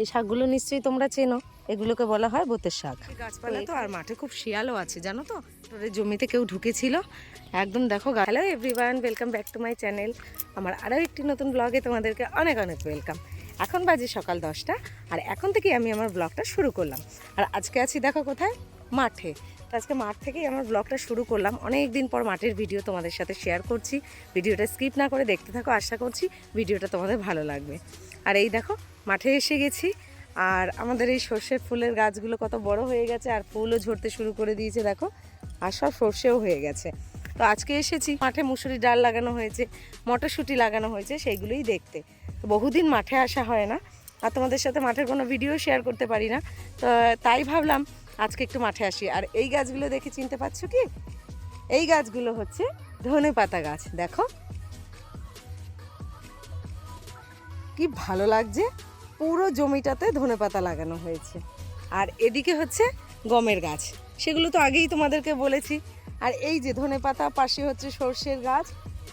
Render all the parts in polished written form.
এই শাকগুলো নিশ্চয়ই তোমরা চেনো, এগুলোকে বলা হয় বোতের শাক। গাছপালা তো আর মাঠে খুব শিয়ালও আছে জানো তো। তোদের জমিতে কেউ ঢুকেছিল একদম, দেখো। Hello everyone, welcome back to my channel. আমার আরও একটি নতুন ব্লগে তোমাদেরকে অনেক অনেক ওয়েলকাম। এখন বাজে সকাল 10টা, আর এখন থেকেই আমি আমার ব্লগটা শুরু করলাম। আর আজকে আছি দেখো কোথায়, মাঠে। তো আজকে মাঠ থেকেই আমার ব্লগটা শুরু করলাম। অনেক দিন পর মাঠের ভিডিও তোমাদের সাথে শেয়ার করছি। ভিডিওটা স্কিপ না করে দেখতে থাকো, আশা করছি ভিডিওটা তোমাদের ভালো লাগবে। আর এই দেখো মাঠে এসে গেছি, আর আমাদের এই সর্ষের ফুলের গাছগুলো কত বড় হয়ে গেছে, আর ফুলও ঝরতে শুরু করে দিয়েছে দেখো, আর সব সর্ষেও হয়ে গেছে। তো আজকে এসেছি মাঠে, মুসুরি ডাল লাগানো হয়েছে, মটরশুঁটি লাগানো হয়েছে, সেইগুলোই দেখতে। তো বহুদিন মাঠে আসা হয় না, আর তোমাদের সাথে মাঠের কোনো ভিডিও শেয়ার করতে পারি না, তো তাই ভাবলাম আজকে একটু মাঠে আসি। আর এই গাছগুলো দেখে চিনতে পারছো কি? এই গাছগুলো হচ্ছে ধনেপাতা গাছ। দেখো কি ভালো লাগছে, পুরো জমিটাতে ধনেপাতা লাগানো হয়েছে। আর এদিকে হচ্ছে গমের গাছ, সেগুলো তো আগেই তোমাদেরকে বলেছি। আর এই যে ধনেপাতা, পাশে হচ্ছে সর্ষের গাছ।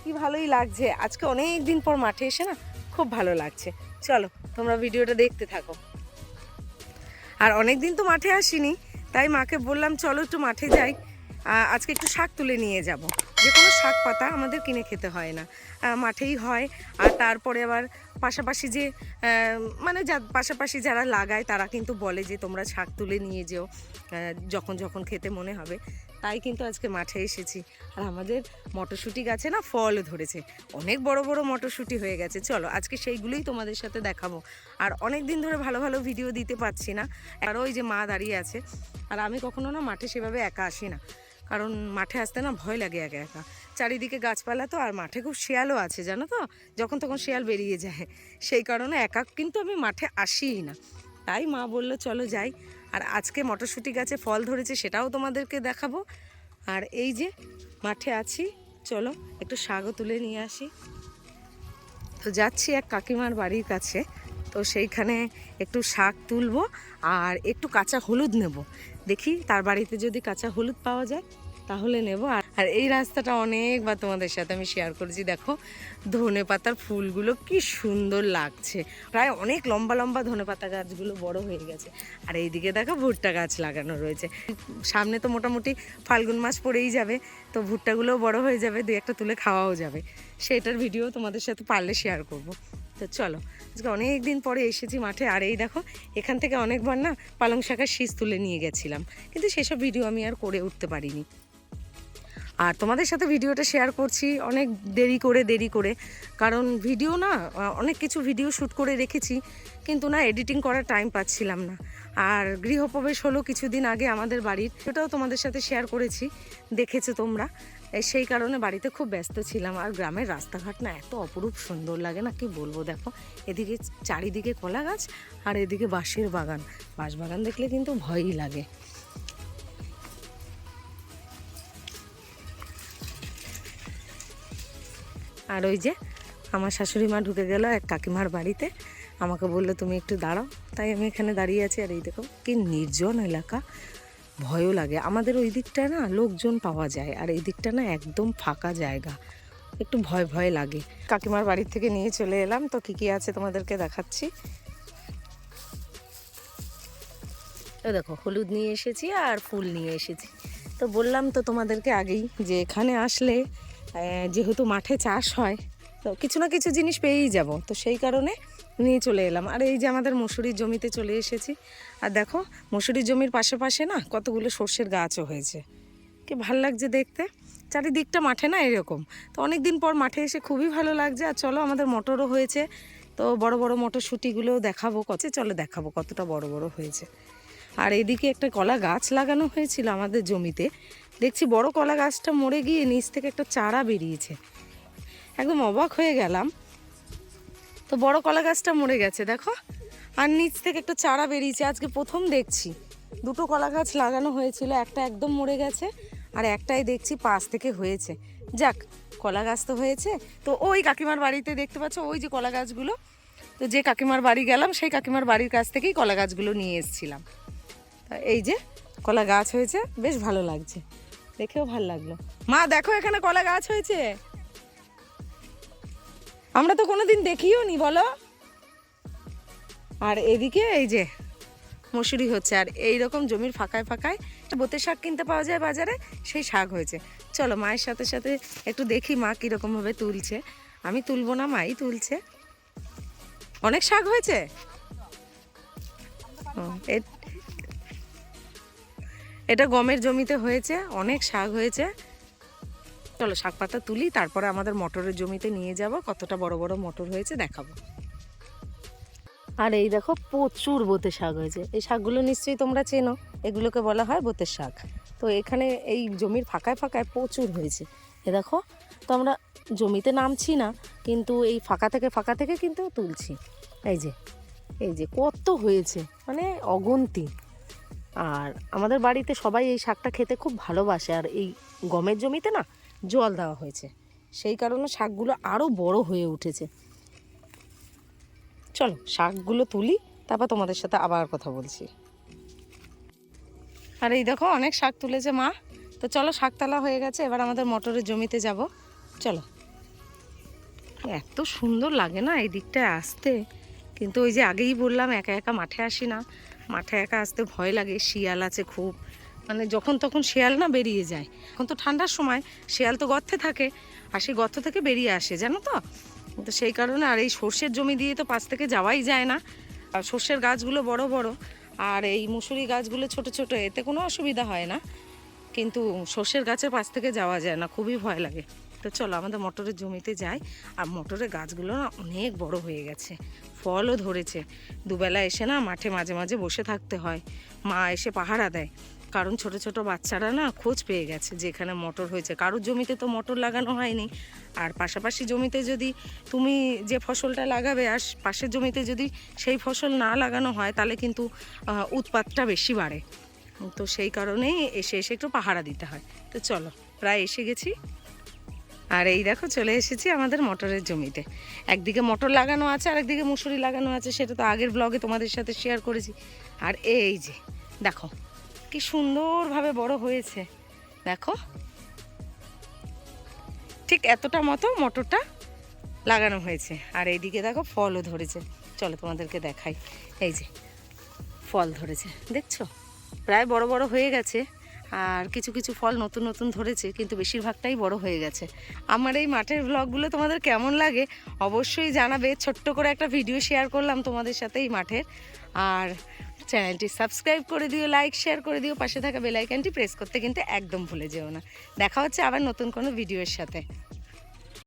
কি ভালোই লাগছে, আজকে অনেক দিন পর মাঠে এসে না খুব ভালো লাগছে। চলো তোমরা ভিডিওটা দেখতে থাকো। আর অনেক দিন তো মাঠে আসিনি, তাই মাকে বললাম চলো একটু মাঠে যাই, আজকে একটু শাক তুলে নিয়ে যাব। যে কোনো শাক পাতা আমাদের কিনে খেতে হয় না, মাঠেই হয়। আর তারপরে আবার পাশাপাশি যে মানে পাশাপাশি যারা লাগায় তারা কিন্তু বলে যে তোমরা শাক তুলে নিয়ে যেও যখন যখন খেতে মনে হবে। তাই কিন্তু আজকে মাঠে এসেছি। আর আমাদের মটরশুঁটি গাছে না ফল ধরেছে, অনেক বড় বড় মটরশুঁটি হয়ে গেছে। চলো আজকে সেইগুলোই তোমাদের সাথে দেখাবো। আর অনেক দিন ধরে ভালো ভালো ভিডিও দিতে পারছি না, আর ওই যে মা দাঁড়িয়ে আছে। আর আমি কখনো না মাঠে সেভাবে একা আসি না, কারণ মাঠে আসতে না ভয় লাগে একা একা। চারিদিকে গাছপালা তো, আর মাঠে খুব শিয়ালও আছে জানো তো, যখন তখন শিয়াল বেরিয়ে যায়। সেই কারণে একা কিন্তু আমি মাঠে আসিই না। তাই মা বললো চলো যাই। আর আজকে মটরশুঁটি গাছে ফল ধরেছে, সেটাও তোমাদেরকে দেখাবো। আর এই যে মাঠে আছি, চলো একটু শাকও তুলে নিয়ে আসি। তো যাচ্ছি এক কাকিমার বাড়ির কাছে, তো সেইখানে একটু শাক তুলবো আর একটু কাঁচা হলুদ নেব। দেখি তার বাড়িতে যদি কাঁচা হলুদ পাওয়া যায় তাহলে নেব। আর এই রাস্তাটা অনেকবার তোমাদের সাথে আমি শেয়ার করেছি। দেখো ধনেপাতার ফুলগুলো কি সুন্দর লাগছে, প্রায় অনেক লম্বা লম্বা ধনেপাতা গাছগুলো বড় হয়ে গেছে। আর এইদিকে দেখো ভুট্টা গাছ লাগানো রয়েছে। সামনে তো মোটামুটি ফাল্গুন মাস পড়েই যাবে, তো ভুট্টাগুলোও বড় হয়ে যাবে, দুই একটা তুলে খাওয়াও যাবে। সেটার ভিডিও তোমাদের সাথে পারলে শেয়ার করব। তো চলো আজকে অনেক দিন পরে এসেছি মাঠে। আর এই দেখো এখান থেকে অনেকবার না পালং শাকের শীষ তুলে নিয়ে গেছিলাম, কিন্তু সেসব ভিডিও আমি আর করে উঠতে পারিনি। আর তোমাদের সাথে ভিডিওটা শেয়ার করছি অনেক দেরি করে, কারণ ভিডিও না অনেক কিছু ভিডিও শ্যুট করে রেখেছি, কিন্তু না এডিটিং করার টাইম পাচ্ছিলাম না। আর গৃহপ্রবেশ হলো কিছুদিন আগে আমাদের বাড়ির, সেটাও তোমাদের সাথে শেয়ার করেছি, দেখেছো তোমরা। সেই কারণে বাড়িতে খুব ব্যস্ত ছিলাম। আর গ্রামের রাস্তাঘাট না এত অপরূপ সুন্দর লাগে না, কি বলবো। দেখো এদিকে চারিদিকে কলা গাছ, আর এদিকে বাঁশের বাগান। বাঁশবাগান দেখলে কিন্তু ভয়ই লাগে। আর ওই যে আমার শাশুড়ি মা ঢুকে গেল এক কাকিমার বাড়িতে, আমাকে বললো তুমি একটু দাঁড়াও, তাই আমি এখানে দাঁড়িয়ে আছি। আর এই দেখো কি নির্জন এলাকা, ভয়ও লাগে। আমাদের ওই দিকটা না লোকজন পাওয়া যায়, আর এই দিকটা না একদম ফাঁকা জায়গা, একটু ভয় ভয় লাগে। কাকিমার বাড়ির থেকে নিয়ে চলে এলাম, তো কী কী আছে তোমাদেরকে দেখাচ্ছি। তো দেখো হলুদ নিয়ে এসেছি আর ফুল নিয়ে এসেছি। তো বললাম তো তোমাদেরকে আগেই যে এখানে আসলে যেহেতু মাঠে চাষ হয়, তো কিছু না কিছু জিনিস পেয়েই যাব, তো সেই কারণে নিয়ে চলে এলাম। আর এই যে আমাদের মসুরির জমিতে চলে এসেছি, আর দেখো মসুরির জমির পাশে না কতগুলো সর্ষের গাছও হয়েছে, কি ভাল লাগছে দেখতে। চারিদিকটা মাঠে না এরকম। তো অনেক দিন পর মাঠে এসে খুবই ভালো লাগছে। আর চলো আমাদের মটরও হয়েছে, তো বড় বড় মটরশুঁটিগুলোও দেখাবো, চলো দেখাবো কতটা বড় বড় হয়েছে। আর এদিকে একটা কলা গাছ লাগানো হয়েছিল আমাদের জমিতে, দেখছি বড় কলা গাছটা মরে গিয়ে নিচ থেকে একটা চারা বেরিয়েছে, একদম অবাক হয়ে গেলাম। তো বড় কলা গাছটা মরে গেছে দেখো, আর নিচ থেকে একটা চারা বেরিয়েছে, আজকে প্রথম দেখছি। দুটো কলা গাছ লাগানো হয়েছিল, একটা একদম মরে গেছে, আর একটাই দেখছি পাশ থেকে হয়েছে। যাক, কলা গাছ তো হয়েছে। তো ওই কাকিমার বাড়িতে দেখতে পাচ্ছ ওই যে কলা গাছগুলো, তো যে কাকিমার বাড়ি গেলাম সেই কাকিমার বাড়ির কাছ থেকেই কলা গাছগুলো নিয়ে এসেছিলাম। এই যে কলা গাছ হয়েছে, বেশ ভালো লাগছে, দেখেও ভালো লাগলো। মা দেখো এখানে কলা গাছ হয়েছে, আমরা তো কোনোদিন দেখিও নি, বলো। আর এদিকে এই যে মসুরি হচ্ছে। আর এই রকম জমির ফাঁকায় ফাঁকায় বোতে শাক কিনতে পাওয়া যায় বাজারে, সেই শাক হয়েছে। চলো মায়ের সাথে সাথে একটু দেখি মা কীরকমভাবে তুলছে। আমি তুলবো না, মাই তুলছে। অনেক শাক হয়েছে। এটা গমের জমিতে হয়েছে, অনেক শাক হয়েছে। চলো শাক পাতা তুলি, তারপরে আমাদের মটরের জমিতে নিয়ে যাব, কতটা বড় বড় মটর হয়েছে দেখাবো। আর এই দেখো প্রচুর বোতে শাক হয়েছে। এই শাকগুলো নিশ্চয়ই তোমরা চেনো, এগুলোকে বলা হয় বোতের শাক। তো এখানে এই জমির ফাঁকায় ফাঁকায় প্রচুর হয়েছে। এ দেখো, তো আমরা জমিতে নামছি না, কিন্তু এই ফাঁকা থেকে কিন্তু তুলছি। এই যে কত হয়েছে, মানে অগুন্তি। আর আমাদের বাড়িতে সবাই এই শাকটা খেতে খুব ভালোবাসে। আর এই গমের জমিতে না জল দেওয়া হয়েছে, সেই কারণে শাকগুলো আরও বড় হয়ে উঠেছে। চলো শাকগুলো তুলি, তারপর তোমাদের সাথে আবার কথা বলছি। আর এই দেখো অনেক শাক তুলেছে মা। তো চলো শাক তোলা হয়ে গেছে, এবার আমাদের মটরের জমিতে যাব। চলো। এত সুন্দর লাগে না এই দিকটায় আসতে, কিন্তু ওই যে আগেই বললাম একা একা মাঠে আসি না, মাঠে একা আসতে ভয় লাগে। শিয়াল আছে খুব, মানে যখন তখন শিয়াল না বেরিয়ে যায়। এখন তো ঠান্ডার সময়, শিয়াল তো গর্তে থাকে, আর সেই গর্ত থেকে বেরিয়ে আসে, জানো তো। তো সেই কারণে, আর এই সর্ষের জমি দিয়ে তো পাশ থেকে যাওয়াই যায় না। আর সর্ষের গাছগুলো বড় বড়, আর এই মুসুরি গাছগুলো ছোট ছোট, এতে কোনো অসুবিধা হয় না, কিন্তু সর্ষের গাছের পাশ থেকে যাওয়া যায় না, খুবই ভয় লাগে। তো চলো আমাদের মটরের জমিতে যাই। আর মটরের গাছগুলো না অনেক বড় হয়ে গেছে, ফলও ধরেছে। দুবেলা এসে না মাঠে মাঝে মাঝে বসে থাকতে হয়, মা এসে পাহারা দেয়। কারণ ছোট ছোট বাচ্চারা না খোঁজ পেয়ে গেছে যে এখানে মটর হয়েছে। কারোর জমিতে তো মটর লাগানো হয়নি, আর পাশাপাশি জমিতে যদি তুমি যে ফসলটা লাগাবে আর পাশের জমিতে যদি সেই ফসল না লাগানো হয়, তাহলে কিন্তু উৎপাতটা বেশি বাড়ে। তো সেই কারণেই এসে এসে একটু পাহারা দিতে হয়। তো চলো প্রায় এসে গেছি। আর এই দেখো চলে এসেছি আমাদের মটরের জমিতে। একদিকে মটর লাগানো আছে, আর একদিকে মুসুরি লাগানো আছে, সেটা তো আগের ব্লগে তোমাদের সাথে শেয়ার করেছি। আর এই যে দেখো কি সুন্দরভাবে বড় হয়েছে, দেখো ঠিক এতটা মতো মটরটা লাগানো হয়েছে। আর এইদিকে দেখো ফলও ধরেছে, চলো তোমাদেরকে দেখাই। এই যে ফল ধরেছে, দেখছো প্রায় বড় বড় হয়ে গেছে। আর কিছু কিছু ফল নতুন নতুন ধরেছে, কিন্তু বেশিরভাগটাই বড় হয়ে গেছে। আমার এই মাঠের ব্লগগুলো তোমাদের কেমন লাগে অবশ্যই জানাবে। ছোট্ট করে একটা ভিডিও শেয়ার করলাম তোমাদের সাথে এই মাঠের। আর চ্যানেলটি সাবস্ক্রাইব করে দিও, লাইক শেয়ার করে দিও, পাশে থাকা বেল আইকনটি প্রেস করতে কিন্তু একদম ভুলে যেও না। দেখা হচ্ছে আবার নতুন কোনো ভিডিওর সাথে।